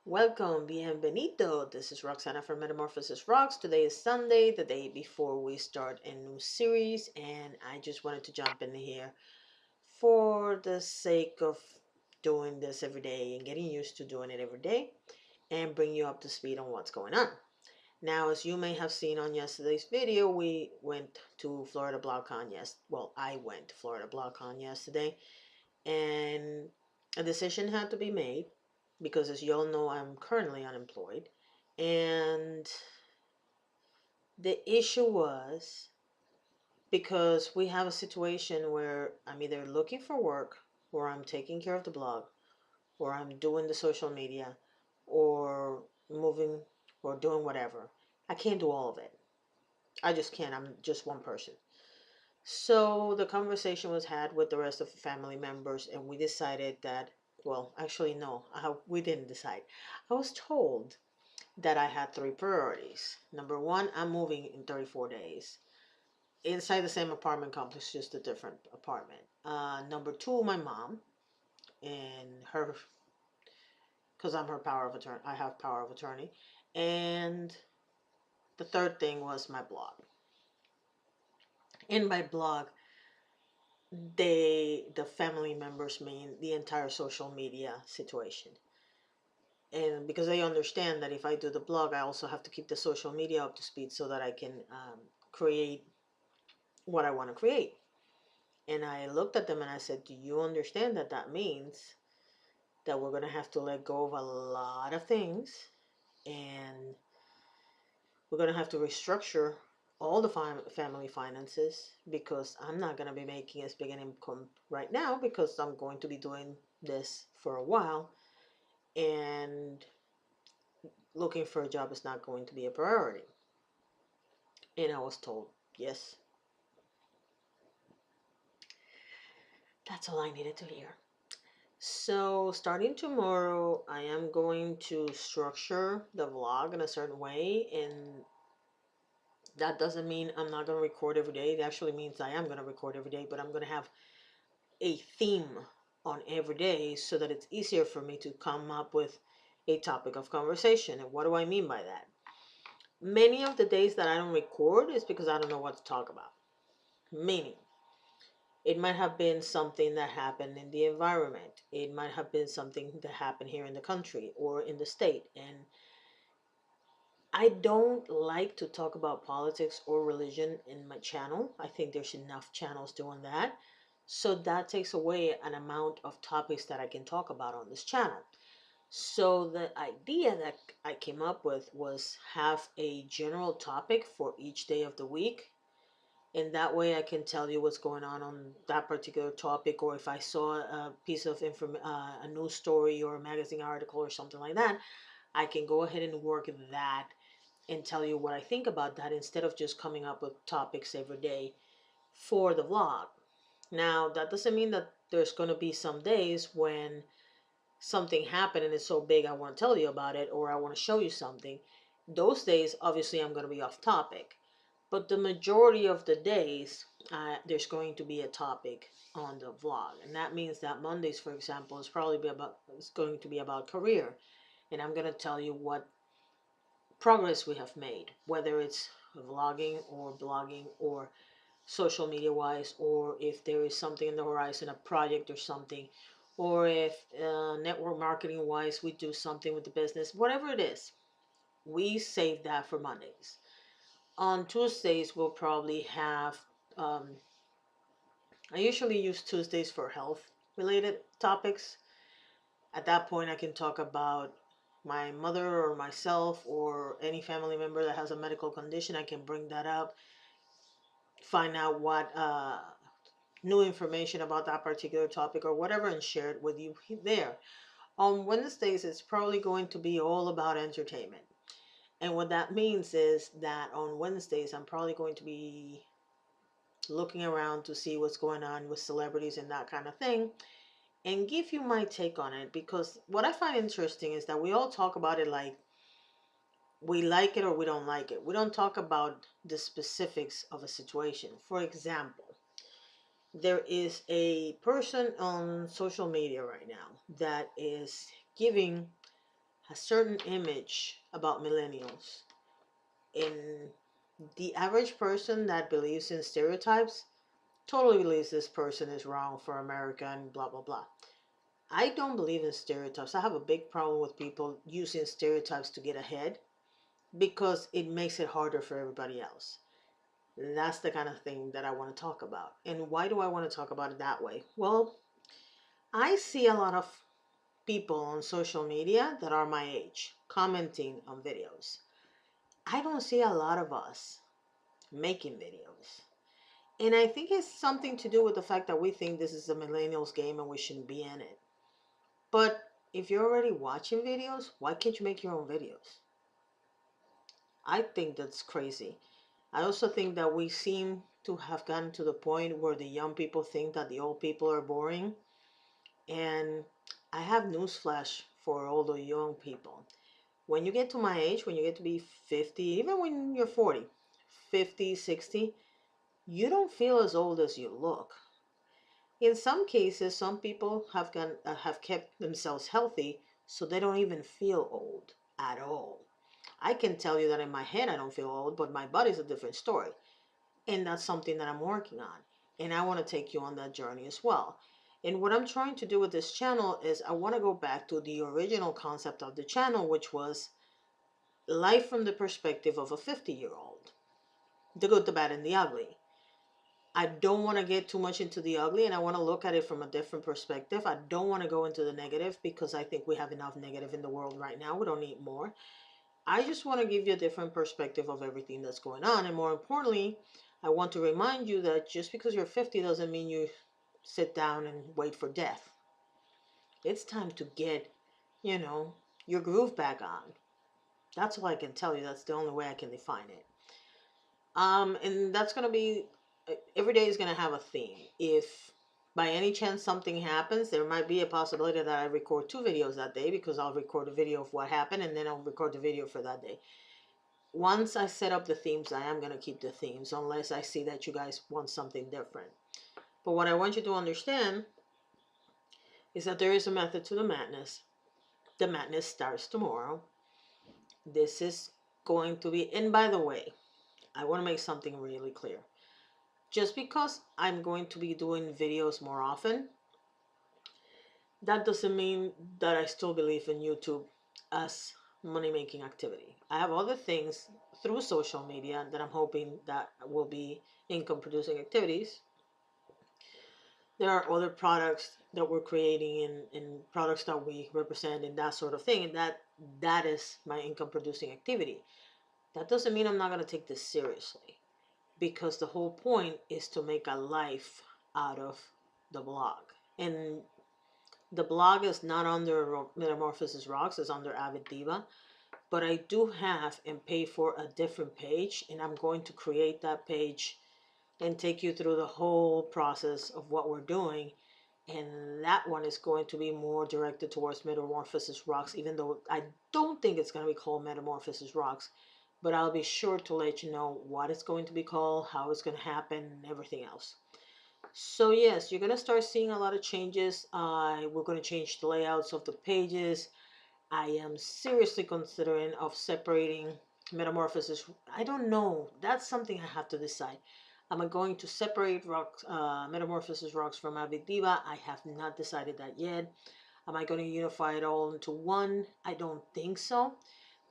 Welcome, bienvenido. This is Roxana from Metamorphosis Rocks. Today is Sunday, the day before we start a new series, and I just wanted to jump in here for the sake of doing this every day and getting used to doing it every day and bring you up to speed on what's going on. Now, as you may have seen on yesterday's video, we went to Florida BlogCon. I went to Florida BlogCon yesterday, and a decision had to be made because, as you all know, I'm currently unemployed. And the issue was because we have a situation where I'm either looking for work, or I'm taking care of the blog, or I'm doing the social media, or moving, or doing whatever. I can't do all of it. I just can't. I'm just one person. So the conversation was had with the rest of the family members, and we decided that, well, actually, no, we didn't decide. I was told that I had three priorities. Number one, I'm moving in 34 days inside the same apartment complex, just a different apartment. Number two, my mom and her, because I'm her power of attorney, I have power of attorney. And the third thing was my blog. In my blog, the family members mean the entire social media situation, and because they understand that if I do the blog, I also have to keep the social media up to speed so that I can create what I want to create. And I looked at them and I said, do you understand that that means that we're going to have to let go of a lot of things, and we're going to have to restructure all the family finances, because I'm not going to be making as big an income right now because I'm going to be doing this for a while, and looking for a job is not going to be a priority. And I was told, yes, that's all I needed to hear. So starting tomorrow, I am going to structure the vlog in a certain way, and that doesn't mean I'm not going to record every day. It actually means I am going to record every day, but I'm going to have a theme on every day so that it's easier for me to come up with a topic of conversation. And what do I mean by that? Many of the days that I don't record is because I don't know what to talk about. Meaning, it might have been something that happened in the environment. It might have been something that happened here in the country or in the state. And I don't like to talk about politics or religion in my channel. I think there's enough channels doing that. So that takes away an amount of topics that I can talk about on this channel. So the idea that I came up with was have a general topic for each day of the week. And that way I can tell you what's going on that particular topic, or if I saw a piece of a news story or a magazine article or something like that, I can go ahead and work that and tell you what I think about that, instead of just coming up with topics every day for the vlog. Now, that doesn't mean that there's going to be some days when something happened and it's so big I want to tell you about it, or I want to show you something. Those days, obviously, I'm going to be off topic. But the majority of the days, there's going to be a topic on the vlog. And that means that Mondays, for example, is going to be about career. And I'm going to tell you what progress we have made, whether it's vlogging or blogging or social media wise, or if there is something in the horizon, a project or something, or if network marketing wise we do something with the business, whatever it is, we save that for Mondays. On Tuesdays, we'll probably have, um, I usually use Tuesdays for health related topics. At that point, I can talk about my mother or myself or any family member that has a medical condition. I can bring that up, find out what new information about that particular topic or whatever, and share it with you there. On Wednesdays, it's probably going to be all about entertainment. And what that means is that on Wednesdays, I'm probably going to be looking around to see what's going on with celebrities and that kind of thing, and give you my take on it. Because what I find interesting is that we all talk about it like we like it or we don't like it. We don't talk about the specifics of a situation. For example, there is a person on social media right now that is giving a certain image about millennials. And the average person that believes in stereotypes totally believes this person is wrong for America and blah, blah, blah. I don't believe in stereotypes. I have a big problem with people using stereotypes to get ahead because it makes it harder for everybody else. That's the kind of thing that I want to talk about. And why do I want to talk about it that way? Well, I see a lot of people on social media that are my age commenting on videos. I don't see a lot of us making videos. And I think it's something to do with the fact that we think this is a millennials game and we shouldn't be in it. But if you're already watching videos, why can't you make your own videos? I think that's crazy. I also think that we seem to have gotten to the point where the young people think that the old people are boring. And I have newsflash for all the young people. When you get to my age, when you get to be 50, even when you're 40, 50, 60, you don't feel as old as you look. In some cases, some people have kept themselves healthy, so they don't even feel old at all. I can tell you that in my head I don't feel old, but my body's a different story. And that's something that I'm working on. And I want to take you on that journey as well. And what I'm trying to do with this channel is I want to go back to the original concept of the channel, which was life from the perspective of a 50-year-old. The good, the bad, and the ugly. I don't want to get too much into the ugly, and I want to look at it from a different perspective. I don't want to go into the negative because I think we have enough negative in the world right now. We don't need more. I just want to give you a different perspective of everything that's going on. And more importantly, I want to remind you that just because you're 50 doesn't mean you sit down and wait for death. It's time to get, you know, your groove back on. That's all I can tell you. That's the only way I can define it. And that's going to be, every day is going to have a theme. If by any chance something happens, there might be a possibility that I record 2 videos that day because I'll record a video of what happened and then I'll record the video for that day. Once I set up the themes, I am going to keep the themes unless I see that you guys want something different. But what I want you to understand is that there is a method to the madness. The madness starts tomorrow. This is going to be, and by the way, I want to make something really clear. Just because I'm going to be doing videos more often, that doesn't mean that I still believe in YouTube as money-making activity. I have other things through social media that I'm hoping that will be income-producing activities. There are other products that we're creating and products that we represent and that sort of thing, and that is my income-producing activity. That doesn't mean I'm not going to take this seriously, because the whole point is to make a life out of the blog. And the blog is not under Metamorphosis Rocks, it's under Avid Diva. But I do have and pay for a different page, and I'm going to create that page and take you through the whole process of what we're doing. And that one is going to be more directed towards Metamorphosis Rocks, even though I don't think it's going to be called Metamorphosis Rocks. But I'll be sure to let you know what it's going to be called, how it's going to happen, and everything else. So yes, you're going to start seeing a lot of changes. We're going to change the layouts of the pages. I am seriously considering of separating Metamorphosis. I don't know. That's something I have to decide. Am I going to separate Metamorphosis Rocks from Avid Diva? I have not decided that yet. Am I going to unify it all into one? I don't think so,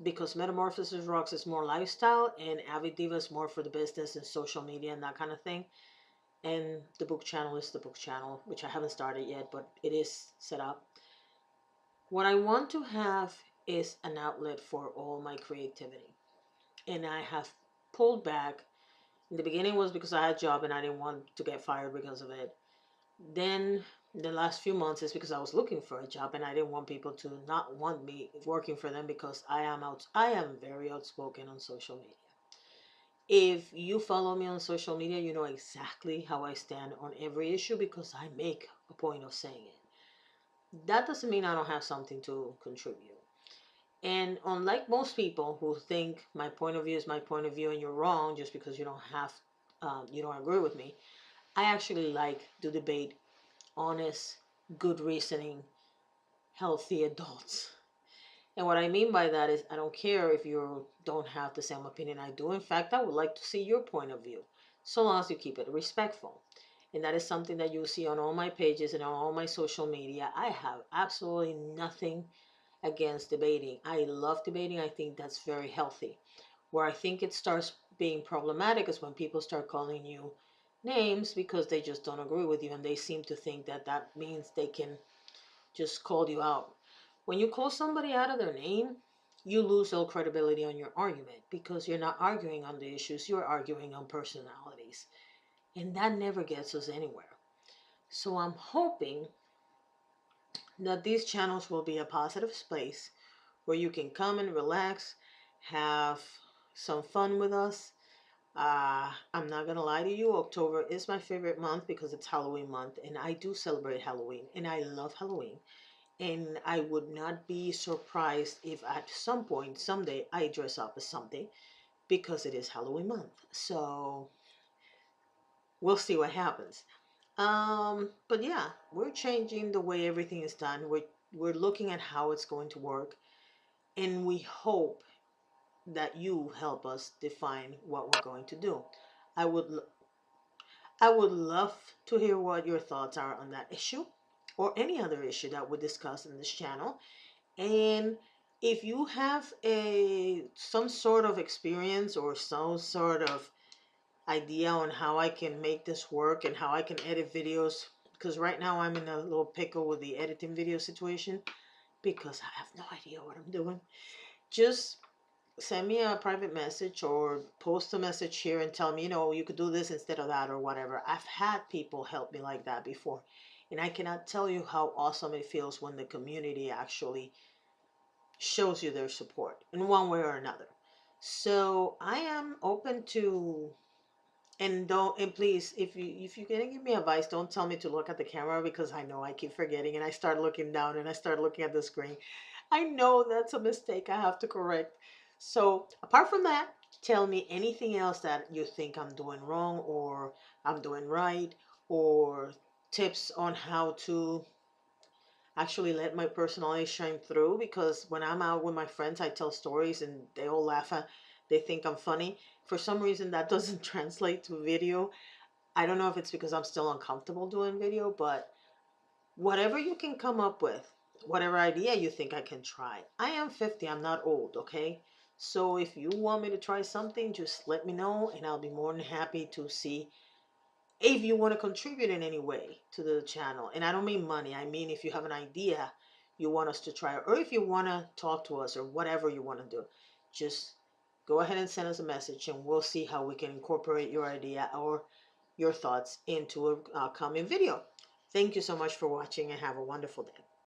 because Metamorphosis Rocks is more lifestyle and Avid Diva is more for the business and social media and that kind of thing. And the book channel is the book channel, which I haven't started yet, but it is set up. What I want to have is an outlet for all my creativity. And I have pulled back. In the beginning was because I had a job and I didn't want to get fired because of it. Then the last few months is because I was looking for a job and I didn't want people to not want me working for them, because I am very outspoken on social media. If you follow me on social media, you know exactly how I stand on every issue because I make a point of saying it. That doesn't mean I don't have something to contribute. And unlike most people who think my point of view is my point of view and you're wrong just because you don't agree with me, I actually like to debate honest, good reasoning, healthy adults. And what I mean by that is I don't care if you don't have the same opinion I do. In fact, I would like to see your point of view, so long as you keep it respectful. And that is something that you'll see on all my pages and on all my social media. I have absolutely nothing against debating. I love debating. I think that's very healthy. Where I think it starts being problematic is when people start calling you names because they just don't agree with you, and they seem to think that that means they can just call you out. When you call somebody out of their name, you lose all credibility on your argument because you're not arguing on the issues, you're arguing on personalities. And that never gets us anywhere. So I'm hoping that these channels will be a positive space where you can come and relax, have some fun with us. I'm not gonna lie to you, October is my favorite month because it's Halloween month, and I do celebrate Halloween, and I love Halloween. And I would not be surprised if at some point, someday, I dress up as something because it is Halloween month. So we'll see what happens. But yeah, we're changing the way everything is done. We're looking at how it's going to work, and we hope that you help us define what we're going to do. I would I would love to hear what your thoughts are on that issue or any other issue that we discuss in this channel. And if you have a some sort of experience or some sort of idea on how I can make this work and how I can edit videos, because right now I'm in a little pickle with the editing video situation because I have no idea what I'm doing. Just send me a private message or post a message here and tell me, you could do this instead of that or whatever. I've had people help me like that before. And I cannot tell you how awesome it feels when the community actually shows you their support in one way or another. So I am open to, and don't, and please, if you're gonna give me advice, don't tell me to look at the camera because I know I keep forgetting and I start looking down and I start looking at the screen. I know that's a mistake I have to correct. So apart from that, tell me anything else that you think I'm doing wrong or I'm doing right, or tips on how to actually let my personality shine through, because when I'm out with my friends I tell stories and they all laugh at, they think I'm funny. For some reason that doesn't translate to video. I don't know if it's because I'm still uncomfortable doing video, but whatever you can come up with, whatever idea you think I can try. I am 50, I'm not old, okay? So if you want me to try something, just let me know and I'll be more than happy to see if you want to contribute in any way to the channel. And I don't mean money, I mean if you have an idea you want us to try, or if you want to talk to us or whatever you want to do, just go ahead and send us a message and we'll see how we can incorporate your idea or your thoughts into a coming video. Thank you so much for watching and have a wonderful day.